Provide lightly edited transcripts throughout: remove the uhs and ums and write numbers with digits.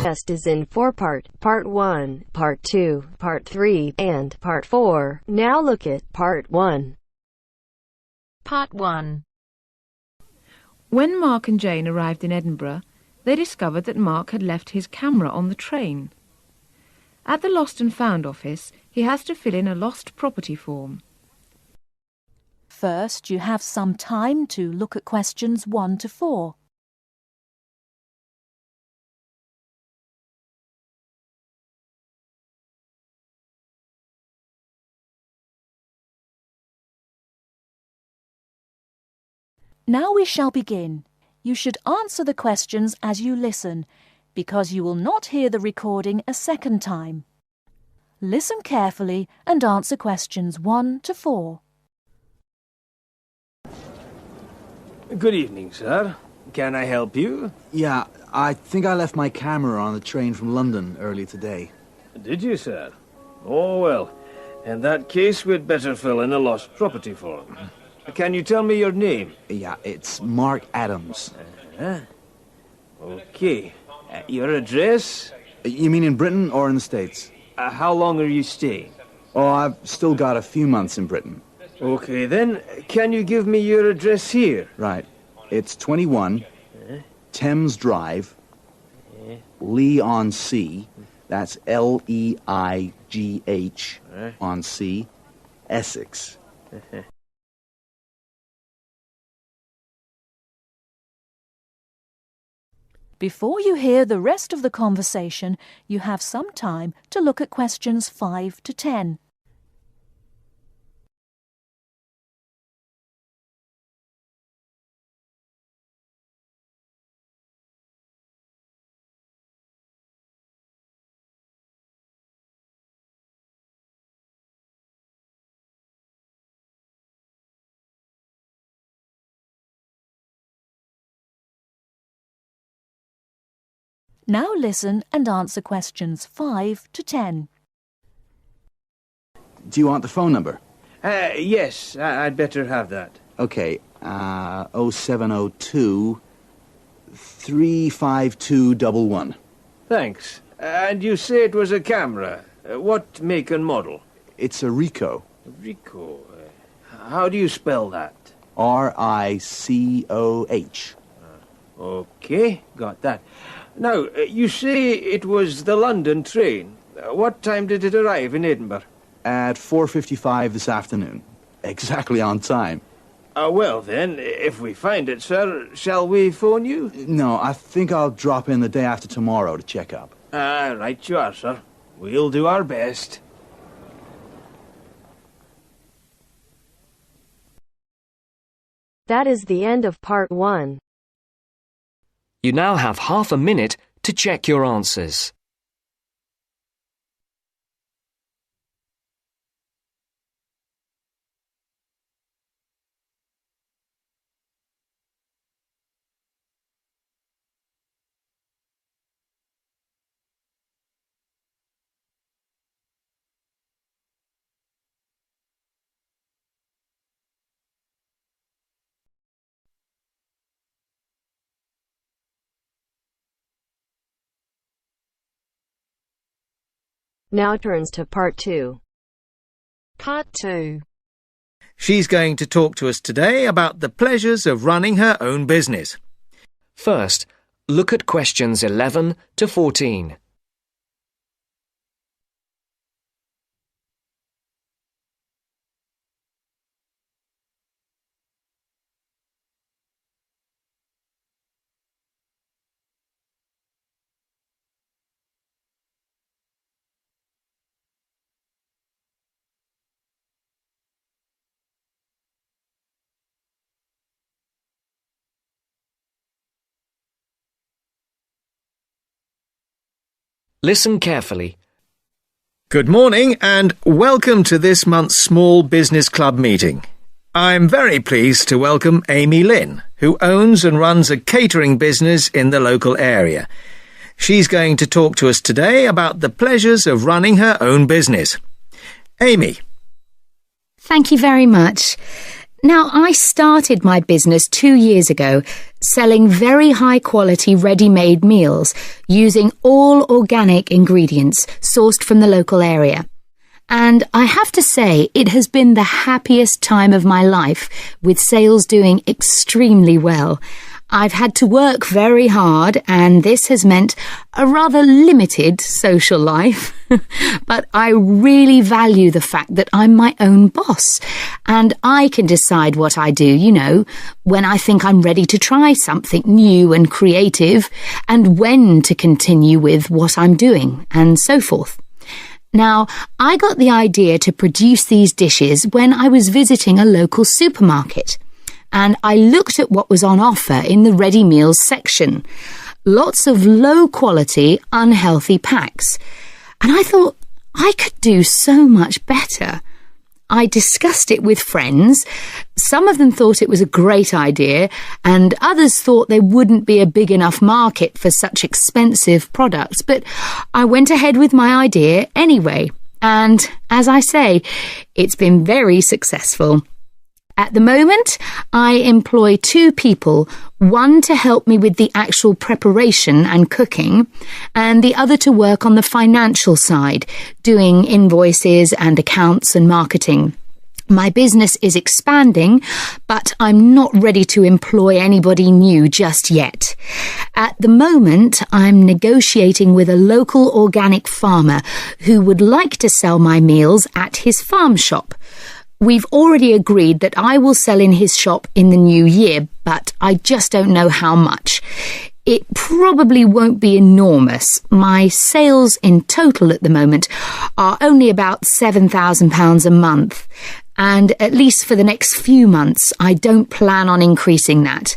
test is in 4-part, Part 1, Part 2, Part 3, and Part 4. Now look at Part 1. Part 1. When Mark and Jane arrived in Edinburgh, they discovered that Mark had left his camera on the train. At the Lost and Found office, he has to fill in a lost property form. First, you have some time to look at questions 1 to 4. Now we shall begin. You should answer the questions as you listen, because you will not hear the recording a second time. Listen carefully and answer questions 1 to 4. Good evening, sir. Can I help you? Yeah, I think I left my camera on the train from London earlier today. Did you, sir? Oh, well. In that case, we'd better fill in a lost property form. Can you tell me your name? Yeah, it's Mark Adams. Okay. Your address? You mean in Britain or in the States? How long are you staying? Oh, I've still got a few months in Britain. Okay, then, can you give me your address here? Right. It's 21 Thames Drive, Leigh-on-Sea. That's Leigh on Sea, Essex. Before you hear the rest of the conversation, you have some time to look at questions 5 to 10. Now listen and answer questions 5 to 10. Do you want the phone number? Yes, I'd better have that. Okay, 0702 35211. Thanks. And you say it was a camera. What make and model? It's a Ricoh. Ricoh. How do you spell that? Ricoh. Okay, got that. Now, you say it was the London train. What time did it arrive in Edinburgh? At 4:55 this afternoon. Exactly on time. Well then, if we find it, sir, shall we phone you? No, I think I'll drop in the day after tomorrow to check up. Right you are, sir. We'll do our best. That is the end of Part 1. You now have half a minute to check your answers. Now turns to Part 2. Part 2. She's going to talk to us today about the pleasures of running her own business. First, look at questions 11 to 14. Listen carefully. Good morning and welcome to this month's Small Business Club meeting. I'm very pleased to welcome Amy Lynn, who owns and runs a catering business in the local area. She's going to talk to us today about the pleasures of running her own business. Amy. Thank you very much. Now, I started my business 2 years ago, selling very high-quality ready-made meals using all organic ingredients sourced from the local area. And I have to say, it has been the happiest time of my life, with sales doing extremely well. I've had to work very hard, and this has meant a rather limited social life. But I really value the fact that I'm my own boss, and I can decide what I do, when I think I'm ready to try something new and creative, and when to continue with what I'm doing, and so forth. Now, I got the idea to produce these dishes when I was visiting a local supermarket, and I looked at what was on offer in the ready meals section. Lots of low-quality, unhealthy packs. And I thought, I could do so much better. I discussed it with friends. Some of them thought it was a great idea, and others thought there wouldn't be a big enough market for such expensive products. But I went ahead with my idea anyway. And, as I say, it's been very successful. At the moment, I employ 2 people, one to help me with the actual preparation and cooking, and the other to work on the financial side, doing invoices and accounts and marketing. My business is expanding, but I'm not ready to employ anybody new just yet. At the moment, I'm negotiating with a local organic farmer who would like to sell my meals at his farm shop. We've already agreed that I will sell in his shop in the new year, but I just don't know how much. It probably won't be enormous. My sales in total at the moment are only about £7,000 a month, and at least for the next few months, I don't plan on increasing that.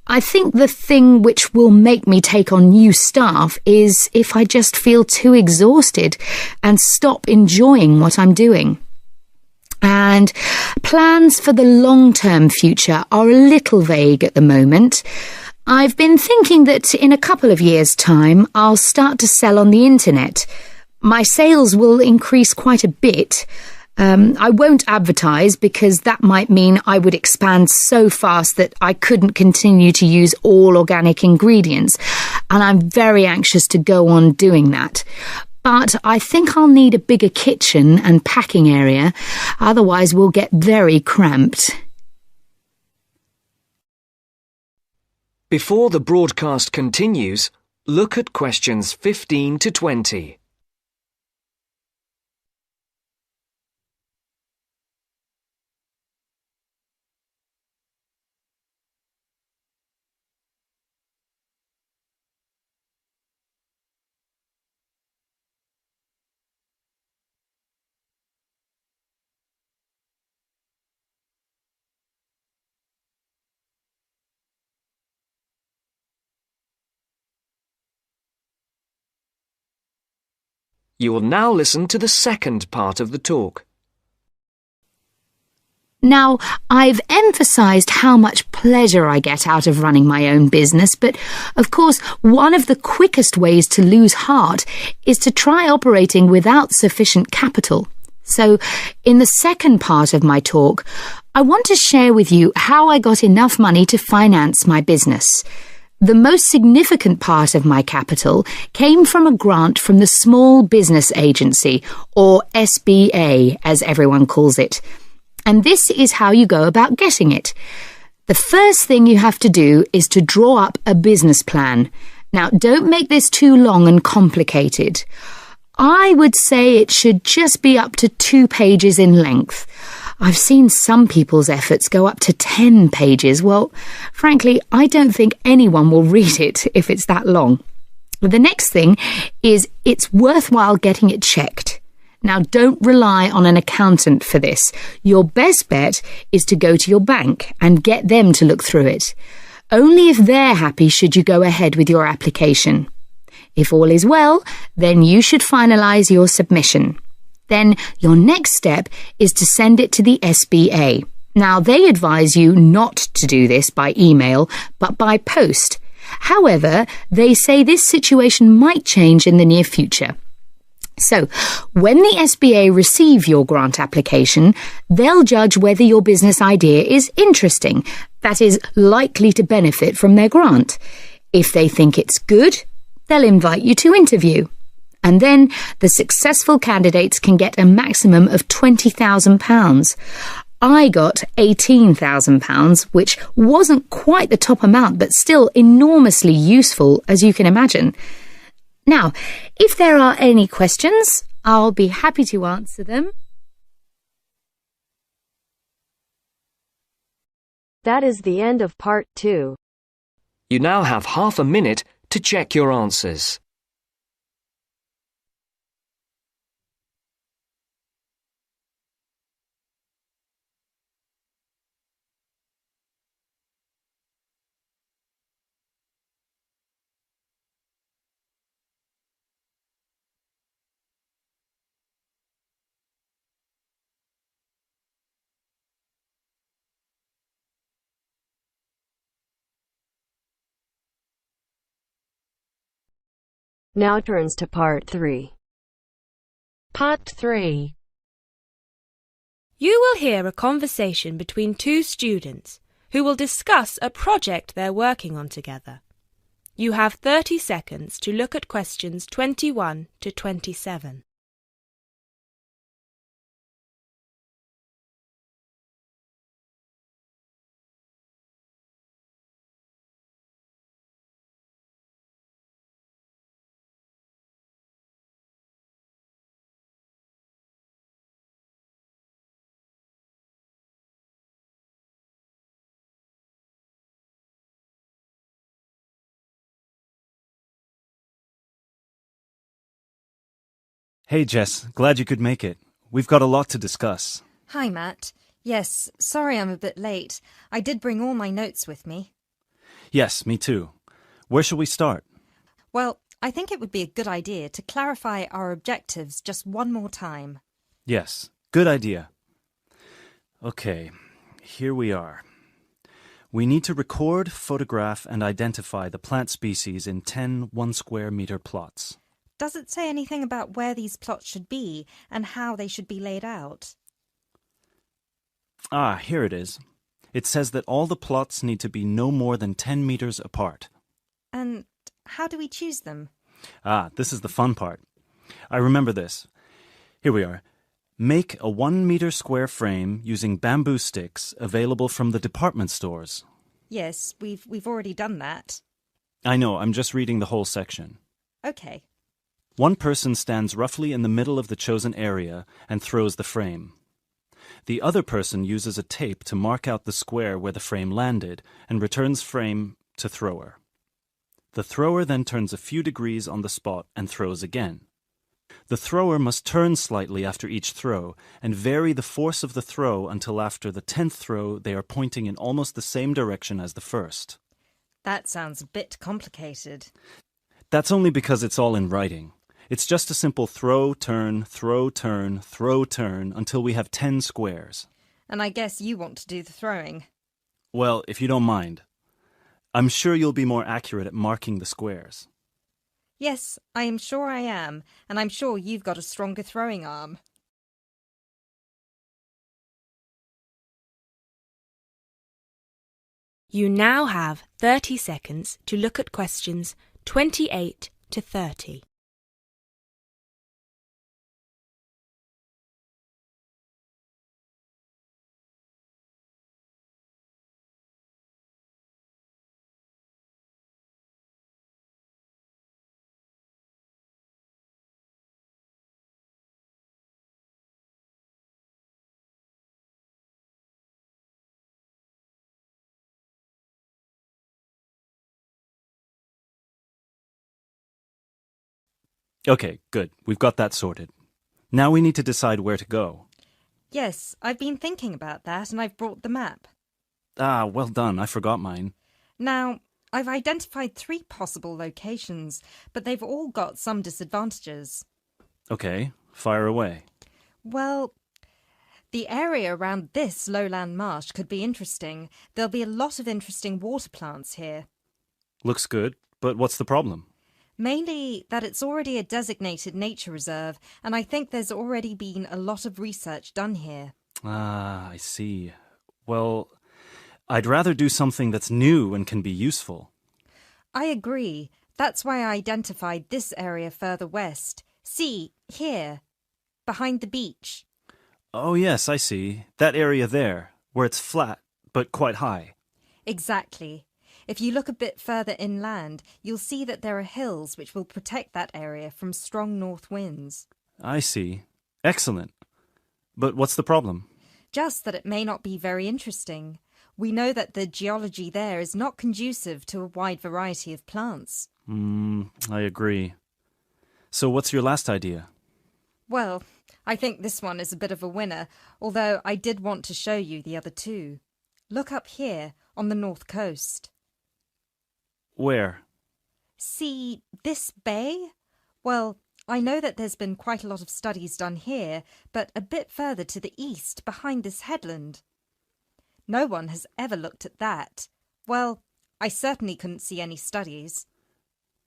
I think the thing which will make me take on new staff is if I just feel too exhausted and stop enjoying what I'm doing. And plans for the long-term future are a little vague at the moment. I've been thinking that in a couple of years' time, I'll start to sell on the internet. My sales will increase quite a bit. I won't advertise because that might mean I would expand so fast that I couldn't continue to use all organic ingredients, and I'm very anxious to go on doing that. But I think I'll need a bigger kitchen and packing area, otherwise we'll get very cramped. Before the broadcast continues, look at questions 15 to 20. You will now listen to the second part of the talk. Now, I've emphasised how much pleasure I get out of running my own business, but of course, one of the quickest ways to lose heart is to try operating without sufficient capital. So, in the second part of my talk, I want to share with you how I got enough money to finance my business. The most significant part of my capital came from a grant from the Small Business Agency, or SBA, as everyone calls it. And this is how you go about getting it. The first thing you have to do is to draw up a business plan. Now, don't make this too long and complicated. I would say it should just be up to 2 pages in length. I've seen some people's efforts go up to 10 pages. Well, frankly, I don't think anyone will read it if it's that long. The next thing is it's worthwhile getting it checked. Now, don't rely on an accountant for this. Your best bet is to go to your bank and get them to look through it. Only if they're happy should you go ahead with your application. If all is well, then you should finalise your submission. Then your next step is to send it to the SBA. Now, they advise you not to do this by email, but by post. However, they say this situation might change in the near future. So, when the SBA receive your grant application, they'll judge whether your business idea is interesting, that is, likely to benefit from their grant. If they think it's good, they'll invite you to interview. And then the successful candidates can get a maximum of £20,000. I got £18,000, which wasn't quite the top amount, but still enormously useful, as you can imagine. Now, if there are any questions, I'll be happy to answer them. That is the end of part 2. You now have half a minute to check your answers. Now turns to part 3. Part 3. You will hear a conversation between two students who will discuss a project they're working on together. You have 30 seconds to look at questions 21 to 27. Hey Jess, glad you could make it. We've got a lot to discuss. Hi Matt. Yes, sorry I'm a bit late. I did bring all my notes with me. Yes, me too. Where shall we start? Well, I think it would be a good idea to clarify our objectives just one more time. Yes, good idea. Okay, here we are. We need to record, photograph, and identify the plant species in 10 1-square-meter plots. Does it say anything about where these plots should be and how they should be laid out? Ah, here it is. It says that all the plots need to be no more than 10 meters apart. And how do we choose them? Ah, this is the fun part. I remember this. Here we are. Make a 1-meter square frame using bamboo sticks available from the department stores. Yes, we've already done that. I know, I'm just reading the whole section. Okay. One person stands roughly in the middle of the chosen area and throws the frame. The other person uses a tape to mark out the square where the frame landed and returns frame to thrower. The thrower then turns a few degrees on the spot and throws again. The thrower must turn slightly after each throw and vary the force of the throw until after the 10th throw they are pointing in almost the same direction as the first. That sounds a bit complicated. That's only because it's all in writing. It's just a simple throw, turn, throw, turn, throw, turn until we have 10 squares. And I guess you want to do the throwing. Well, if you don't mind. I'm sure you'll be more accurate at marking the squares. Yes, I am sure I am, and I'm sure you've got a stronger throwing arm. You now have 30 seconds to look at questions 28 to 30. Okay, good. We've got that sorted. Now we need to decide where to go. Yes, I've been thinking about that and I've brought the map. Ah, well done. I forgot mine. Now, I've identified 3 possible locations, but they've all got some disadvantages. Okay, fire away. Well, the area around this lowland marsh could be interesting. There'll be a lot of interesting water plants here. Looks good, but what's the problem? Mainly that it's already a designated nature reserve, and I think there's already been a lot of research done here. Ah, I see. Well, I'd rather do something that's new and can be useful. I agree. That's why I identified this area further west. See, here, behind the beach. Oh, yes, I see. That area there, where it's flat, but quite high. Exactly. If you look a bit further inland, you'll see that there are hills which will protect that area from strong north winds. I see. Excellent. But what's the problem? Just that it may not be very interesting. We know that the geology there is not conducive to a wide variety of plants. I agree. So what's your last idea? Well, I think this one is a bit of a winner, although I did want to show you the other two. Look up here, on the north coast. Where? See this bay? Well, I know that there's been quite a lot of studies done here, but a bit further to the east, behind this headland. No one has ever looked at that. Well, I certainly couldn't see any studies.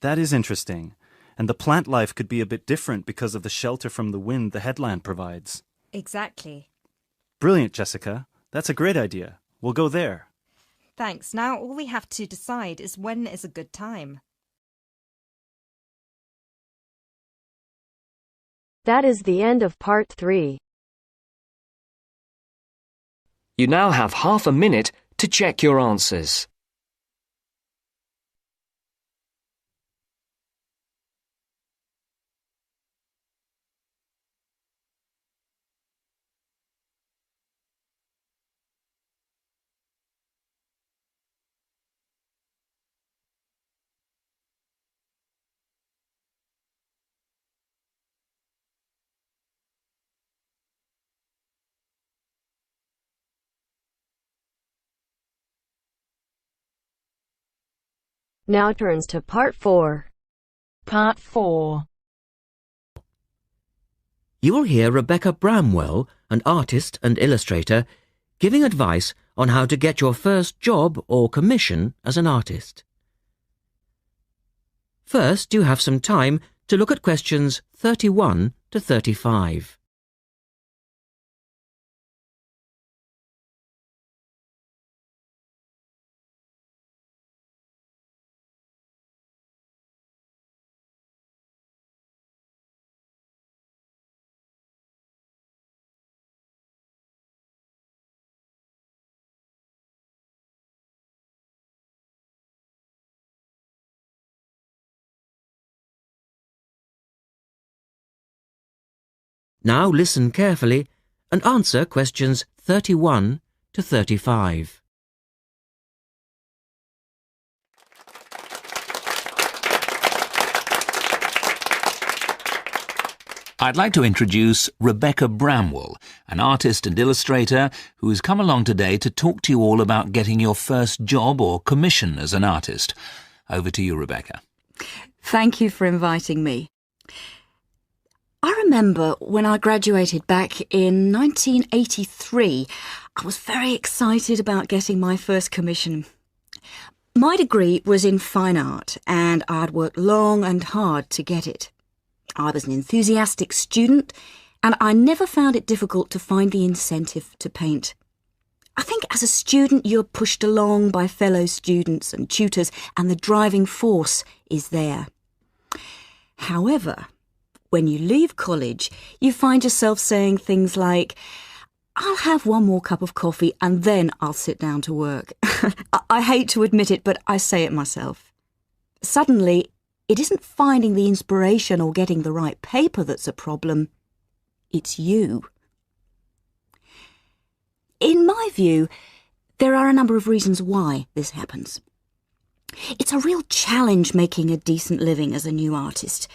That is interesting. And the plant life could be a bit different because of the shelter from the wind the headland provides. Exactly. Brilliant, Jessica. That's a great idea. We'll go there. Thanks. Now all we have to decide is when is a good time. That is the end of part 3. You now have half a minute to check your answers. Now turns to part 4. Part 4. You will hear Rebecca Bramwell, an artist and illustrator, giving advice on how to get your first job or commission as an artist. First, you have some time to look at questions 31 to 35. Now listen carefully and answer questions 31 to 35. I'd like to introduce Rebecca Bramwell, an artist and illustrator who has come along today to talk to you all about getting your first job or commission as an artist. Over to you, Rebecca. Thank you for inviting me. I remember when I graduated back in 1983, I was very excited about getting my first commission. My degree was in fine art and I'd worked long and hard to get it. I was an enthusiastic student and I never found it difficult to find the incentive to paint. I think as a student you're pushed along by fellow students and tutors and the driving force is there. However, when you leave college, you find yourself saying things like, I'll have one more cup of coffee and then I'll sit down to work. I hate to admit it, but I say it myself. Suddenly, it isn't finding the inspiration or getting the right paper that's a problem. It's you. In my view, there are a number of reasons why this happens. It's a real challenge making a decent living as a new artist.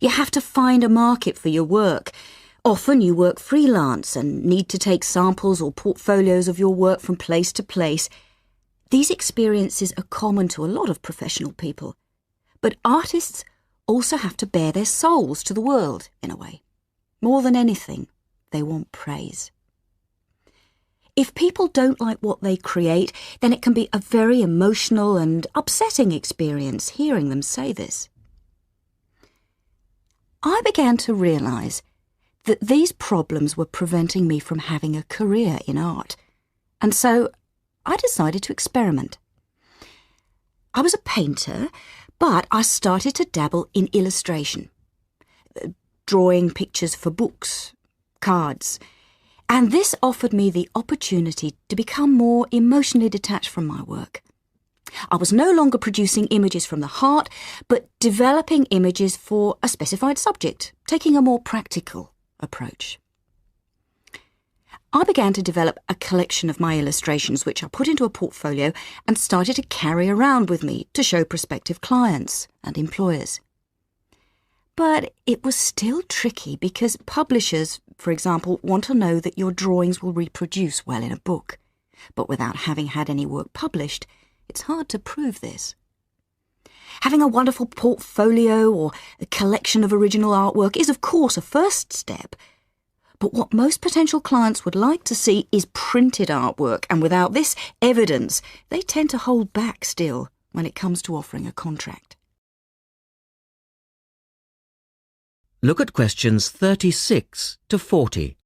You have to find a market for your work. Often you work freelance and need to take samples or portfolios of your work from place to place. These experiences are common to a lot of professional people. But artists also have to bare their souls to the world, in a way. More than anything, they want praise. If people don't like what they create, then it can be a very emotional and upsetting experience hearing them say this. I began to realise that these problems were preventing me from having a career in art, and so I decided to experiment. I was a painter, but I started to dabble in illustration, drawing pictures for books, cards, and this offered me the opportunity to become more emotionally detached from my work. I was no longer producing images from the heart, but developing images for a specified subject, taking a more practical approach. I began to develop a collection of my illustrations, which I put into a portfolio and started to carry around with me to show prospective clients and employers. But it was still tricky because publishers, for example, want to know that your drawings will reproduce well in a book. But without having had any work published, it's hard to prove this. Having a wonderful portfolio or a collection of original artwork is, of course, a first step. But what most potential clients would like to see is printed artwork, and without this evidence, they tend to hold back still when it comes to offering a contract. Look at questions 36 to 40.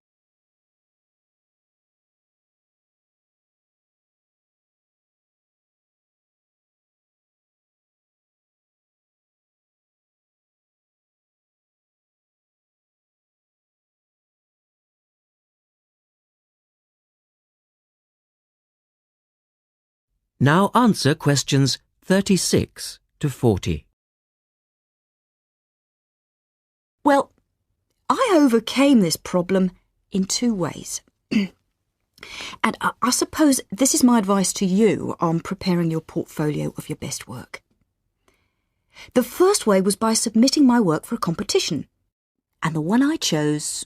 Now answer questions 36 to 40. Well, I overcame this problem in two ways. And I suppose this is my advice to you on preparing your portfolio of your best work. The first way was by submitting my work for a competition. And the one I chose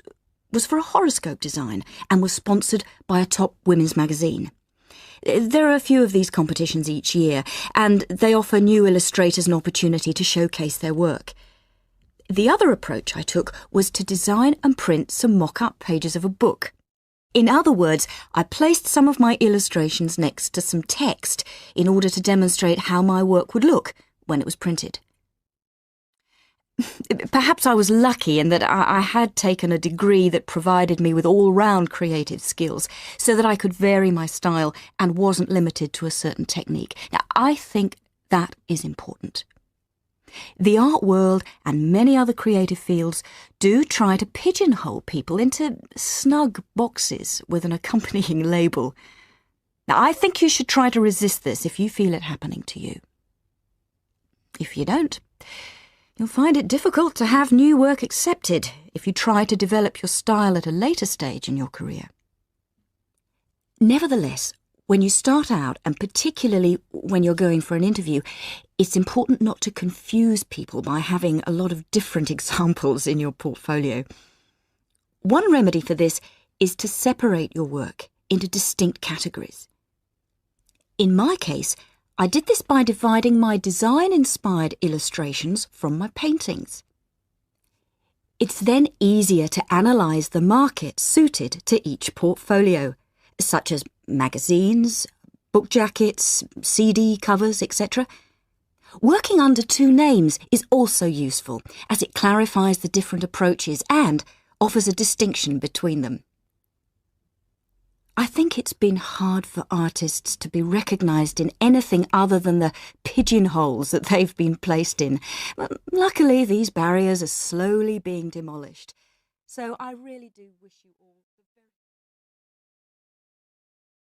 was for a horoscope design and was sponsored by a top women's magazine. There are a few of these competitions each year, and they offer new illustrators an opportunity to showcase their work. The other approach I took was to design and print some mock-up pages of a book. In other words, I placed some of my illustrations next to some text in order to demonstrate how my work would look when it was printed. Perhaps I was lucky in that I had taken a degree that provided me with all-round creative skills so that I could vary my style and wasn't limited to a certain technique. Now, I think that is important. The art world and many other creative fields do try to pigeonhole people into snug boxes with an accompanying label. Now, I think you should try to resist this if you feel it happening to you. If you don't, you'll find it difficult to have new work accepted if you try to develop your style at a later stage in your career. Nevertheless, when you start out, and particularly when you're going for an interview, it's important not to confuse people by having a lot of different examples in your portfolio. One remedy for this is to separate your work into distinct categories. In my case, I did this by dividing my design-inspired illustrations from my paintings. It's then easier to analyse the market suited to each portfolio, such as magazines, book jackets, CD covers, etc. Working under two names is also useful, as it clarifies the different approaches and offers a distinction between them. I think it's been hard for artists to be recognised in anything other than the pigeonholes that they've been placed in. But luckily, these barriers are slowly being demolished. So I really do wish you all the very...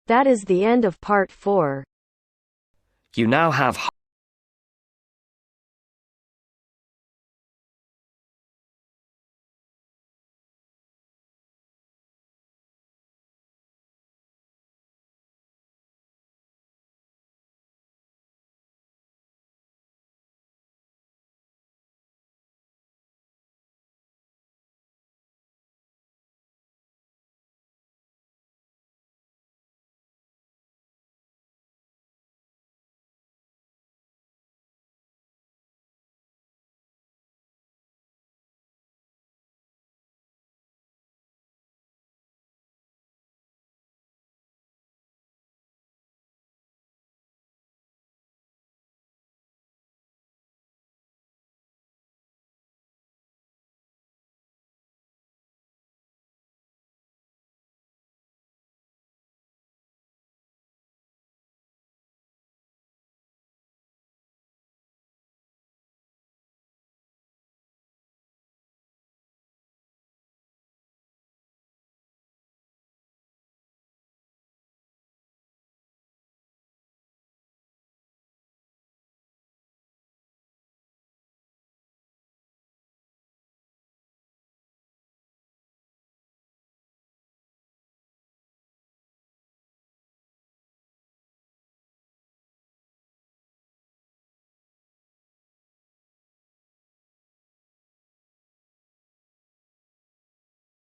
That is the end of part 4. You now have